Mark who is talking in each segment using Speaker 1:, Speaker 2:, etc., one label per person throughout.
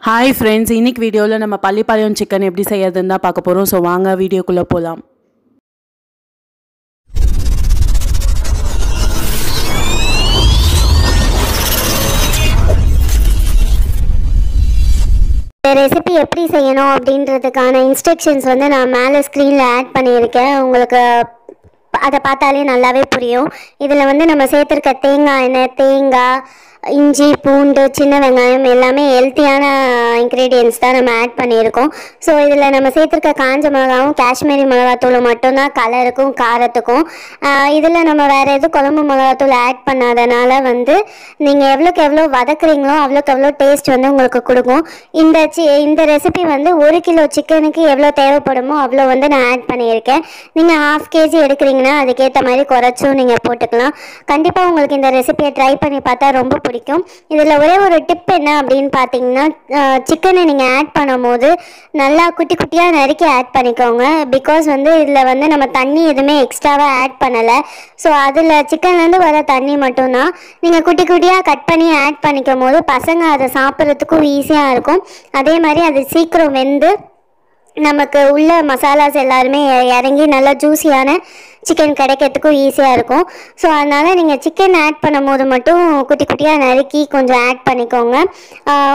Speaker 1: Hi friends, இன்னைக்கு வீடியோல நம்ம பள்ளிப்பாளையம் சிக்கன் எப்படி செய்யறதுன்னு தான் பார்க்க போறோம். சோ வாங்க வீடியோக்குள்ள போலாம்.
Speaker 2: ரெசிபி எப்படி செய்யணும் அப்படின்றதுக்கான இன்ஸ்ட்ரக்ஷன்ஸ் வந்து நான் மேலே ஸ்க்ரீனில் ஆட் பண்ணியிருக்கேன். உங்களுக்கு அதை பார்த்தாலே நல்லாவே புரியும். இதில் வந்து நம்ம சேர்த்துருக்க தேங்காய் எண்ணெய், தேங்காய், இஞ்சி, பூண்டு, சின்ன வெங்காயம் எல்லாமே ஹெல்த்தியான இன்க்ரீடியன்ட்ஸ் தான் நம்ம ஆட் பண்ணியிருக்கோம். ஸோ இதில் நம்ம சேர்த்துருக்க காஞ்ச மிளகாவும் காஷ்மீரி மிளகாத்தூளும் மட்டும்தான் கலருக்கும் காரத்துக்கும். இதில் நம்ம வேறு எதுவும் குழம்பு மிளகாத்தூள் ஆட் பண்ணாதனால வந்து நீங்கள் எவ்வளோக்கு எவ்வளோ வதக்குறீங்களோ அவ்வளோக்கு எவ்வளோ டேஸ்ட் வந்து உங்களுக்கு கொடுக்கும். இந்த ரெசிபி வந்து 1 கிலோ சிக்கனுக்கு எவ்வளோ தேவைப்படுமோ அவ்வளோ வந்து நான் ஆட் பண்ணியிருக்கேன். நீங்கள் 1/2 கேஜி எடுக்கிறீங்கன்னா அதுக்கேற்ற மாதிரி குறைச்சும் நீங்கள் போட்டுக்கலாம். கண்டிப்பாக உங்களுக்கு இந்த ரெசிபியை ட்ரை பண்ணி பார்த்தா ரொம்ப பிடிக்கும். இதில் ஒரே ஒரு டிப் என்ன அப்படின்னு பார்த்தீங்கன்னா, சிக்கனை நீங்கள் ஆட் பண்ணும் போது நல்லா குட்டி குட்டியாக நறுக்கி ஆட் பண்ணிக்கோங்க. பிகாஸ் வந்து இதில் வந்து நம்ம தண்ணி எதுவுமே எக்ஸ்ட்ராவாக ஆட் பண்ணலை. ஸோ அதில் சிக்கன்லேருந்து வர தண்ணி மட்டும்தான். நீங்கள் குட்டி குட்டியாக கட் பண்ணி ஆட் பண்ணிக்கும் போது பசங்க அதை சாப்பிட்றதுக்கும் ஈஸியாக இருக்கும். அதே மாதிரி அது சீக்கிரம் வெந்து நமக்கு உள்ள மசாலாஸ் எல்லாருமே இறங்கி நல்லா ஜூஸியான சிக்கன் கிடைக்கிறதுக்கும் ஈஸியாக இருக்கும். ஸோ அதனால் நீங்கள் சிக்கன் ஆட் பண்ணும் போது மட்டும் குட்டி குட்டியாக நறுக்கி கொஞ்சம் ஆட் பண்ணிக்கோங்க.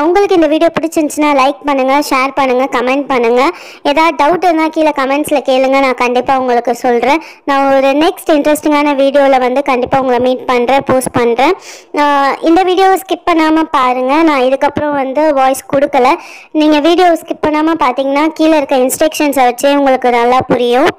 Speaker 2: உங்களுக்கு இந்த வீடியோ பிடிச்சிருந்துச்சுன்னா லைக் பண்ணுங்கள், ஷேர் பண்ணுங்கள், கமெண்ட் பண்ணுங்கள். ஏதாவது டவுட் இருந்தால் கீழே கமெண்ட்ஸில் கேளுங்க, நான் கண்டிப்பாக உங்களுக்கு சொல்கிறேன். நான் ஒரு நெக்ஸ்ட் இன்ட்ரெஸ்டிங்கான வீடியோவில் வந்து கண்டிப்பாக உங்களை மீட் பண்ணுறேன், போஸ்ட் பண்ணுறேன். இந்த வீடியோவை ஸ்கிப் பண்ணாமல் பாருங்கள். நான் இதுக்கப்புறம் வந்து வாய்ஸ் கொடுக்கல. நீங்கள் வீடியோ ஸ்கிப் பண்ணாமல் பார்த்தீங்கன்னா கீழே இருக்க இன்ஸ்ட்ரக்ஷன்ஸை வச்சு உங்களுக்கு நல்லா புரியும்.